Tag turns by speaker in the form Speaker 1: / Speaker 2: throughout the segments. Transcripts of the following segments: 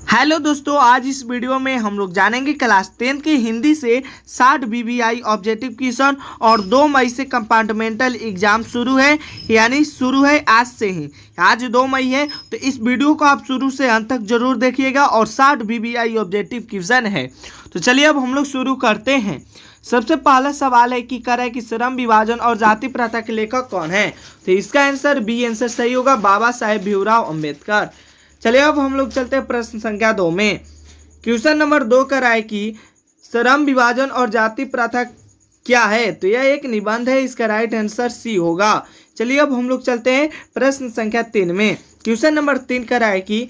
Speaker 1: Hello दोस्तों, आज इस वीडियो में हम लोग जानेंगे क्लास 10 की हिंदी से 60 बीबीआई ऑब्जेक्टिव क्वेश्चन और 2 मई से कंपार्टमेंटल एग्जाम शुरू है, यानी शुरू है आज से ही। आज 2 मई है, तो इस वीडियो को आप शुरू से अंत तक जरूर देखिएगा और 60 बीबीआई ऑब्जेक्टिव क्वेश्चन है। तो चलिए अब हम लोग शुरू करते हैं। सबसे पहला सवाल है कि करें कि श्रम विभाजन और जाति प्रथा के लेखक कौन है। तो इसका आंसर बी आंसर सही होगा, बाबा साहेब भीमराव अम्बेडकर। चलिए अब हम लोग चलते हैं प्रश्न संख्या 2 में। क्वेश्चन नंबर 2 कर रहा है कि श्रम विभाजन और जाति प्रथा क्या है। तो यह एक निबंध है, इसका राइट आंसर सी होगा। चलिए अब हम लोग चलते हैं प्रश्न संख्या 3 में। क्वेश्चन नंबर 3 कर रहा है कि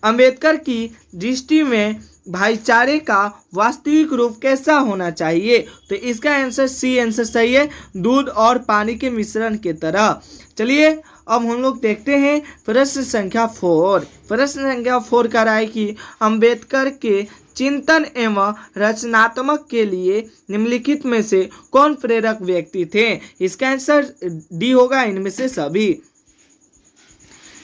Speaker 1: अंबेडकर की दृष्टि में भाईचारे का वास्तविक रूप कैसा होना चाहिए। तो इसका आंसर सी आंसर सही है, दूध और पानी के मिश्रण की तरह। चलिए अब हम लोग देखते हैं प्रश्न संख्या 4। प्रश्न संख्या 4 का राय कि अंबेडकर के चिंतन एवं रचनात्मक के लिए निम्नलिखित में से कौन प्रेरक व्यक्ति थे। इसका आंसर डी होगा, इनमें से सभी।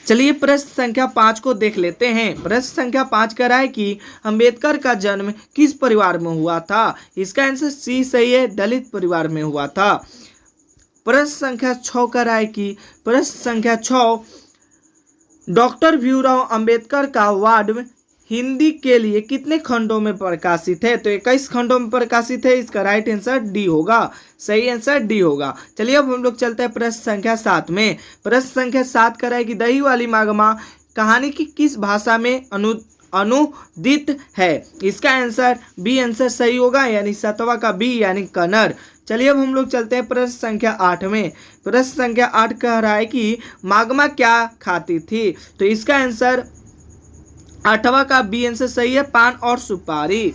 Speaker 1: चलिए प्रश्न संख्या 5 को देख लेते हैं। प्रश्न संख्या 5 का है कि अंबेडकर का जन्म किस परिवार में हुआ था। इसका आंसर सी सही है, दलित परिवार में हुआ था। प्रश्न संख्या 6 का है कि प्रश्न संख्या 6 डॉक्टर भीमराव अंबेडकर का वार्ड हिंदी के लिए कितने खंडों में प्रकाशित है। तो 21 खंडों में प्रकाशित है, इसका राइट आंसर डी होगा, सही आंसर डी होगा। चलिए अब हम लोग चलते हैं प्रश्न संख्या 7 में। प्रश्न संख्या 7 का है कि दही वाली मागमा कहानी की किस भाषा में अनुदित है। इसका आंसर बी आंसर सही होगा, यानी 7वां का बी यानी कन्नड़। चलिए अब हम लोग चलते हैं प्रश्न संख्या 8 में। प्रश्न संख्या 8 कह रहा है कि मागमा क्या खाती थी। तो इसका आंसर 8वां का बी आंसर सही है, पान और सुपारी।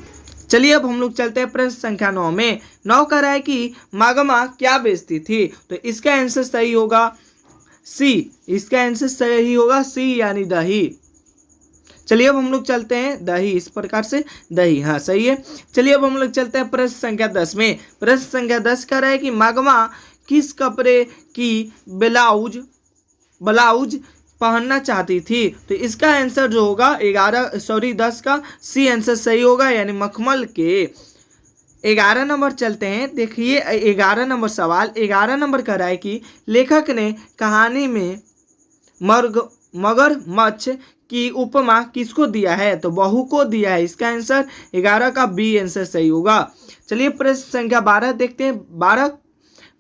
Speaker 1: चलिए अब हम लोग चलते हैं प्रश्न संख्या 9 में। 9 कह रहा है कि मागमा क्या बेचती थी। तो इसका आंसर सही होगा सी, इसका आंसर सही होगा सी यानी दही। चलिए अब हम लोग चलते हैं दही, इस प्रकार से दही, हाँ सही है। चलिए अब हम लोग चलते हैं प्रश्न संख्या 10 में। प्रश्न संख्या 10 कह रहा है कि मागमा किस कपड़े की ब्लाउज पहनना चाहती थी। तो इसका आंसर जो होगा 10 का सी आंसर सही होगा, यानी मखमल के। 11 नंबर चलते हैं। देखिए 11 नंबर सवाल। 11 नंबर कह रहा है कि लेखक ने कहानी में मगरमच्छ की उपमा किसको दिया है। तो बहू को दिया है। इसका आंसर 11 का बी आंसर सही होगा। चलिए प्रश्न संख्या 12 देखते हैं।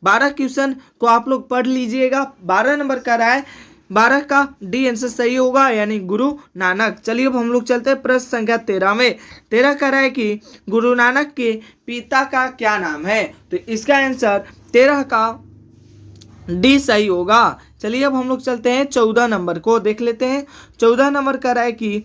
Speaker 1: 12 क्वेश्चन को आप लोग पढ़ लीजिएगा। 12 नंबर का रहा है, 12 का डी आंसर सही होगा, यानी गुरु नानक। चलिए अब हम लोग चलते हैं प्रश्न संख्या 13 में। 13 का रहा है कि गुरु नानक के पिता का क्या नाम है। तो इसका आंसर 13 का डी सही होगा। चलिए अब हम लोग चलते हैं 14 नंबर को देख लेते हैं। 14 नंबर का रहा है कि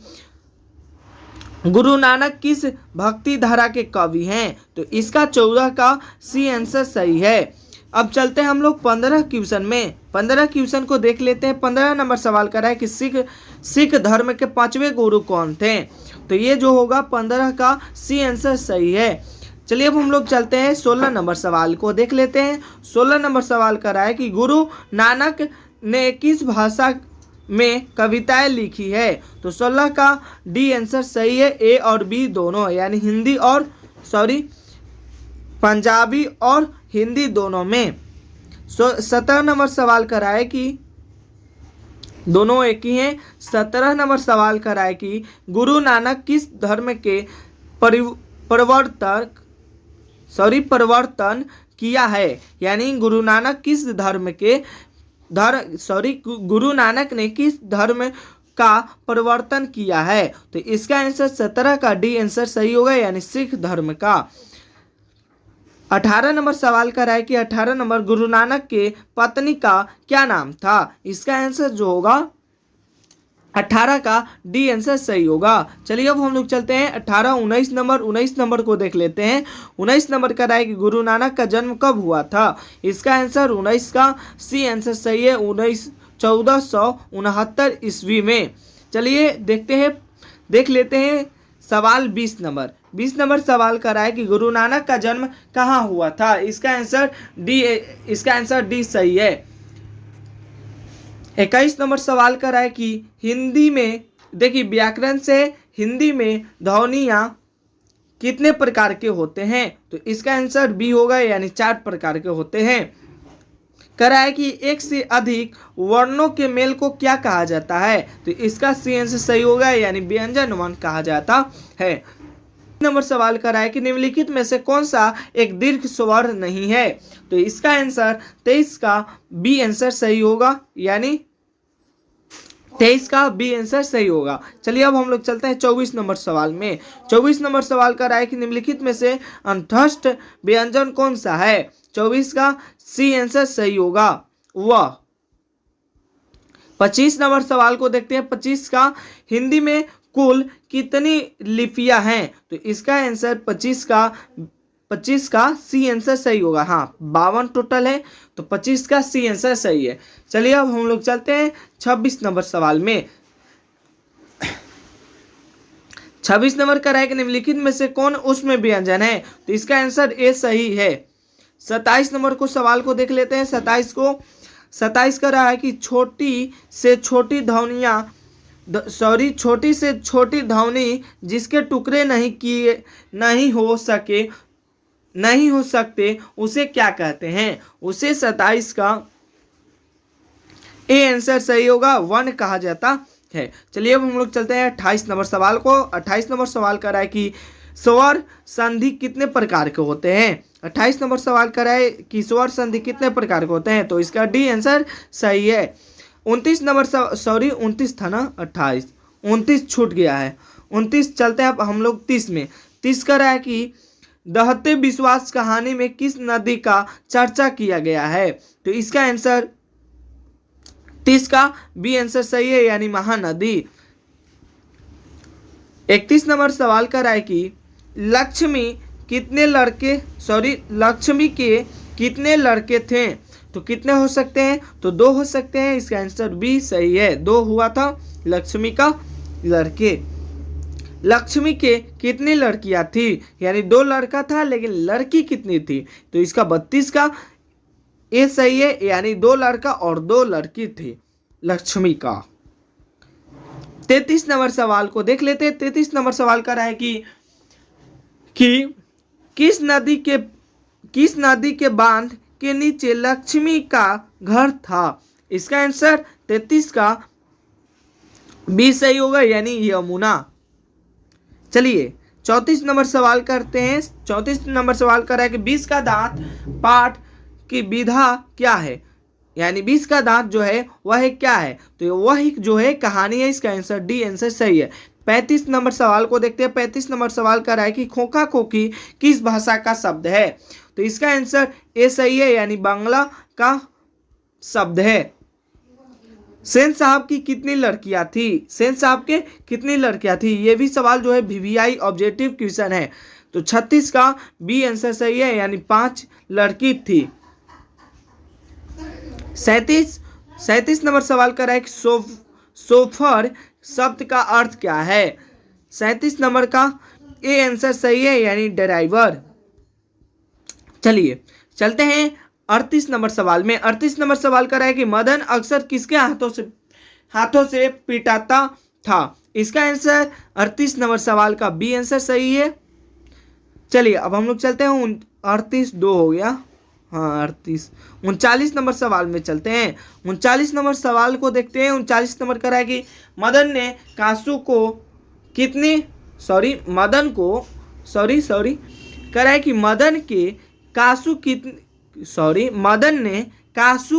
Speaker 1: गुरु नानक किस भक्ति धारा के कवि हैं। तो इसका 14 का सी आंसर सही है। अब चलते हैं हम लोग 15 क्वेश्चन में। 15 क्वेश्चन को देख लेते हैं। 15 नंबर सवाल कर रहा है कि सिख धर्म के 5वें गुरु कौन थे। तो ये जो होगा 15 का सी आंसर सही है। चलिए अब हम लोग चलते हैं 16 नंबर सवाल को देख लेते हैं। 16 नंबर सवाल कर रहा है कि गुरु नानक ने किस भाषा में कविताएं लिखी है। तो 16 का डी आंसर सही है, ए और बी दोनों, यानी पंजाबी और हिंदी दोनों में। 17 नंबर सवाल करा है कि दोनों एक ही हैं। 17 नंबर सवाल करा है कि गुरु नानक किस धर्म के परिवर्तन किया है। यानी गुरु नानक ने किस धर्म का परिवर्तन किया है। तो इसका आंसर 17 का डी आंसर सही होगा, यानी सिख धर्म का। 18 नंबर सवाल का है कि 18 नंबर गुरु नानक के पत्नी का क्या नाम था। इसका आंसर जो होगा 18 का डी आंसर सही होगा। चलिए अब हम लोग चलते हैं 18 19 नंबर को देख लेते हैं। 19 नंबर का है कि गुरु नानक का जन्म कब हुआ था। इसका आंसर 19 का सी आंसर सही है, 1469 ईस्वी में। चलिए देख लेते हैं सवाल 20 नंबर। 20 नंबर सवाल कर रहा है कि गुरु नानक का जन्म कहाँ हुआ था। इसका आंसर डी सही है। 21 नंबर सवाल कर रहा है कि हिंदी में देखिए व्याकरण से हिंदी में ध्वनियाँ कितने प्रकार के होते हैं? तो इसका आंसर बी होगा, यानी 4 प्रकार के होते हैं। कह रहा है कि एक से अधिक वर्णों के मेल को क्या कहा जाता है? तो इसका सी आंसर सही होगा, यानी व्यंजन वर्ण कहा जाता है। नंबर सवाल कर रहा है कि निम्नलिखित में से कौन सा एक दीर्घ स्वर नहीं है? तो इसका आंसर 23 का बी आंसर सही होगा, यानी 23 का बी आंसर सही होगा। चलिए अब हम लोग चलते हैं 24 नंबर सवाल में। 24 नंबर सवाल कर रहा है कि निम्नलिखित में से अंतस्थ व्यंजन कौन सा है? 24 का सी आंसर सही होगा वह। 25 नंबर सवाल को देखते हैं। 25 का हिंदी में कुल कितनी लिपियां हैं? तो इसका आंसर 25 का सी आंसर सही होगा। हाँ, 52 टोटल है, तो 25 का सी आंसर सही है। चलिए अब हम लोग चलते हैं 26 नंबर सवाल में। 26 नंबर का है कि निम्नलिखित में से कौन उसमें व्यंजन है? तो इसका आंसर ए सही है। 27 नंबर को सवाल को देख लेते हैं। 27 का रहा है कि छोटी से छोटी ध्वनि जिसके टुकड़े नहीं हो सकते उसे क्या कहते हैं? उसे 27 का ए आंसर सही होगा, वर्ण कहा जाता है। चलिए अब हम लोग चलते हैं 28 नंबर सवाल को। 28 नंबर सवाल कर रहा है कि स्वर संधि कितने प्रकार के होते हैं? 28 नंबर सवाल कर रहा है कि स्वर संधि कितने प्रकार के होते हैं? तो इसका डी आंसर सही है। 29 था ना, 28 29 छूट गया है। 29 चलते हैं अब हम लोग 30 में। 30 कर रहा है कि दहते विश्वास कहानी में किस नदी का चर्चा किया गया है? तो इसका आंसर 30 का बी आंसर सही है, यानी महानदी। 31 नंबर सवाल कर रहा है कि लक्ष्मी के कितने लड़के थे? तो कितने हो सकते हैं? तो 2 हो सकते हैं। इसका आंसर बी सही है, 2 हुआ था लक्ष्मी का लड़के। लक्ष्मी के कितनी लड़कियां थी? यानी 2 लड़का था, लेकिन लड़की कितनी थी? तो इसका 32 का ए सही है, यानी 2 लड़का और 2 लड़की थी लक्ष्मी का। 33 नंबर सवाल को देख लेते हैं। 33 नंबर सवाल कर रहा है कि किस नदी के बांध के नीचे लक्ष्मी का घर था? इसका आंसर 33 का बी सही होगा, यानी यमुना। चलिए 34 नंबर सवाल करते हैं। 34 नंबर सवाल कर रहा है कि 20 का दांत पाठ की विधा क्या है? यानी 20 का दांत जो है वह क्या है? तो वह जो है कहानी है। इसका आंसर डी आंसर सही है। 35 नंबर सवाल को देखते हैं। 35 नंबर सवाल कर रहा है कि खोखा खोखी किस भाषा का शब्द है? तो इसका आंसर ए सही है, यानी बांग्ला का शब्द है। सेन साहब की कितनी लड़कियां थी? सेन साहब के कितनी लड़कियां थी? ये भी सवाल जो है वीवीआई ऑब्जेक्टिव क्वेश्चन है। तो 36 का बी आंसर सही है, यानी 5 लड़की थी। 37 नंबर सवाल कर रहा है कि सोफर शब्द का अर्थ क्या है? 37 नंबर का ए आंसर सही है, यानी ड्राइवर। चलिए चलते हैं 38 नंबर सवाल में। 38 नंबर सवाल कर रहा है कि मदन अक्सर किसके हाथों से पिटाता था? इसका आंसर 38 नंबर सवाल का बी आंसर सही है। चलिए अब हम लोग चलते हैं 38 2 हो गया। हाँ 38 39 नंबर सवाल में चलते हैं। 39 नंबर सवाल को देखते हैं। 39 नंबर कर रहा है कि मदन ने कासू को कितनी कर रहा है कि मदन ने कासू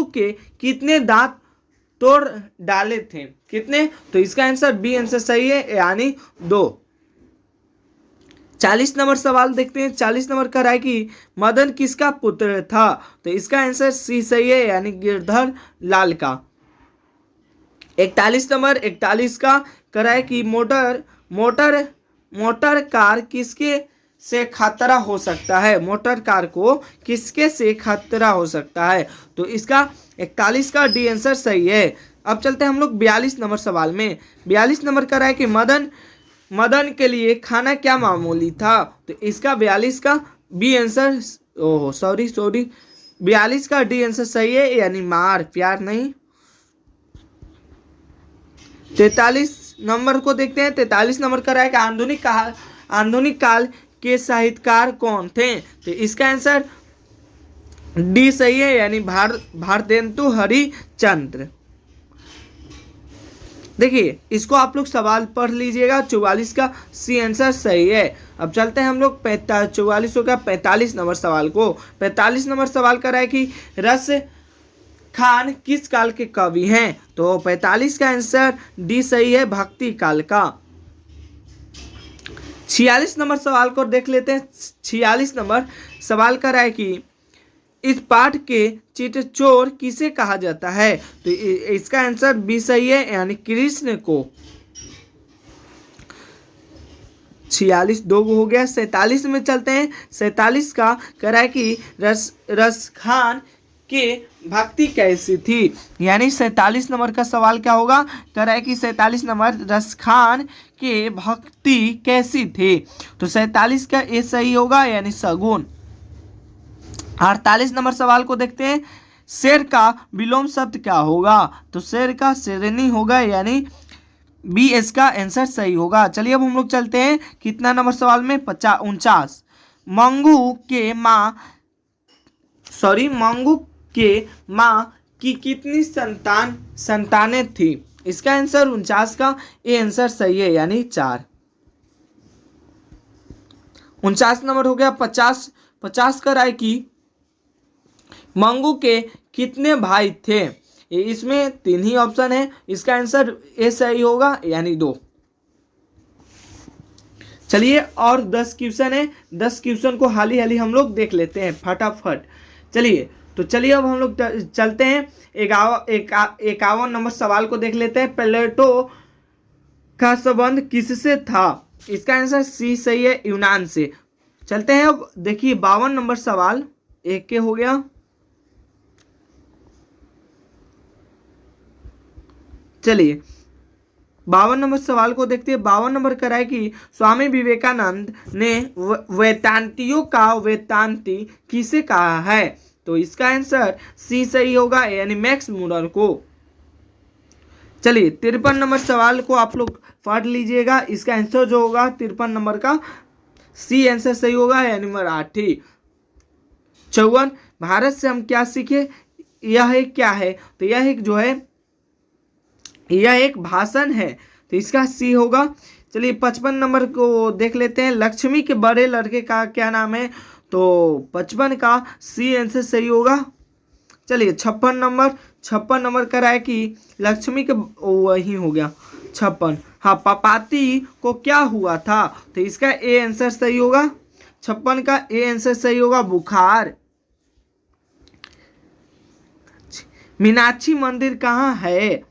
Speaker 1: के कितने दांत तोड़ डाले थे? कितने? तो इसका आंसर बी आंसर सही है, यानी 2। 40 नंबर सवाल देखते हैं। 40 नंबर का है कि मदन किसका पुत्र था? तो इसका आंसर सी सही है, यानी गिरधर लाल का। 41 का कर है कि मोटर कार किसके से खतरा हो सकता है? मोटर कार को किसके से खतरा हो सकता है? तो इसका 41 का डी आंसर सही है। अब चलते हैं हम लोग 42 नंबर सवाल में। 42 नंबर का है कि मदन के लिए खाना क्या मामूली था? तो इसका 42 का बी आंसर 42 का डी आंसर सही है, यानी मार प्यार नहीं। 43 नंबर को देखते हैं। 43 नंबर का रहेगा आधुनिक काल के साहित्यकार कौन थे? तो इसका आंसर डी सही है, यानी भारतेंदु हरिश्चंद्र। देखिए इसको आप लोग सवाल पढ़ लीजिएगा। 44 का सी आंसर सही है। अब चलते हैं हम लोग 44 हो गया 45 नंबर सवाल को। 45 नंबर सवाल कर रहा है कि रस खान किस काल के कवि हैं? तो 45 का आंसर डी सही है, भक्ति काल का। 46 नंबर सवाल को देख लेते हैं। 46 नंबर सवाल कर रहा है कि इस पाठ के चितचोर किसे कहा जाता है? तो इसका आंसर बी सही है, यानी कृष्ण को। 46 दो हो गया। 47 में चलते हैं। 47 का कह रहा है कि रस खान के भक्ति कैसी थी? यानी 47 नंबर का सवाल क्या होगा? कह रहा है कि 47 नंबर रस खान के भक्ति कैसी थी? तो 47 का ए सही होगा, यानी सगुन। 48 नंबर सवाल को देखते हैं। शेर का विलोम शब्द क्या होगा? तो शेर का शेरनी होगा, यानी बी इसका आंसर सही होगा। चलिए अब हम लोग चलते हैं कितना नंबर सवाल में? 49। मंगू के माँ की कितनी संतानें थी? इसका आंसर 49 का ए आंसर सही है, यानी 4। 49 नंबर हो गया। 50 का राय की मंगू के कितने भाई थे? इसमें 3 ही ऑप्शन है। इसका आंसर ए सही होगा, यानी 2। चलिए और 10 क्वेश्चन है। 10 क्वेश्चन को हाली हम लोग देख लेते हैं फटाफट। चलिए अब हम लोग चलते हैं 51 नंबर सवाल को देख लेते हैं। प्लेटो का संबंध किससे था? इसका आंसर सी सही है, यूनान से। चलते हैं अब देखिए 52 नंबर सवाल। एक के हो गया। चलिए 52 नंबर सवाल को देखते हैं। 52 नंबर करा है कि स्वामी विवेकानंद ने वेदांतियों का वेदांती किसे कहा है? तो इसका आंसर सी सही होगा, यानी मैक्स मूलर को। चलिए 53 नंबर सवाल को आप लोग पढ़ लीजिएगा। इसका आंसर जो होगा 53 नंबर का सी आंसर सही होगा, यानी मराठी। 54 भारत से हम क्या सीखे? यह एक क्या है? तो यह एक जो है यह एक भाषण है, तो इसका सी होगा। चलिए 55 नंबर को देख लेते हैं। लक्ष्मी के बड़े लड़के का क्या नाम है? तो 55 का सी आंसर सही होगा। चलिए 56 नंबर का है कि लक्ष्मी के वही हो गया 56। हाँ, पापाती को क्या हुआ था? तो इसका ए आंसर सही होगा। 56 का ए आंसर सही होगा, बुखार। मीनाक्षी मंदिर कहाँ है?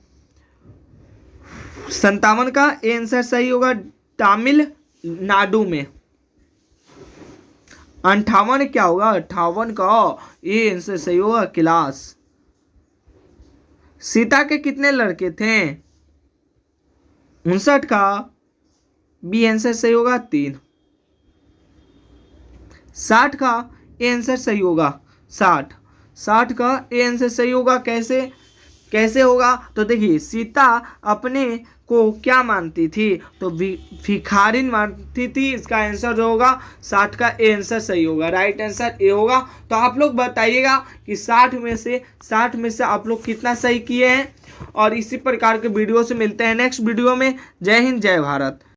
Speaker 1: 57 का ए आंसर सही होगा, तमिलनाडु में। 58 क्या होगा? 58 का ए आंसर सही होगा, कैलाश। सीता के कितने लड़के थे? 59 का बी आंसर सही होगा, 3। 60 का ए आंसर सही होगा, 60 का ए आंसर सही होगा। कैसे होगा? तो देखिए सीता अपने को क्या मानती थी? तो भिखारिन मानती थी। इसका आंसर जो होगा 60 का ए आंसर सही होगा, राइट आंसर ए होगा। तो आप लोग बताइएगा कि 60 में से आप लोग कितना सही किए हैं। और इसी प्रकार के वीडियो से मिलते हैं नेक्स्ट वीडियो में। जय हिंद, जय भारत।